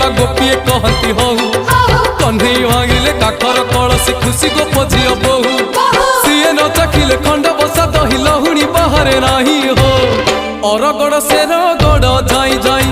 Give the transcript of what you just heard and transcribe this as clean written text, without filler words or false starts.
वा गोपिए कहती हूँ कन्हई भांगिले काकर कलसी खुशी गोप झियो बहु सीए न चखिले खंड बसा दही लहुणी बाहरे नाही हो अरगड़ से रगड़ जाई जाई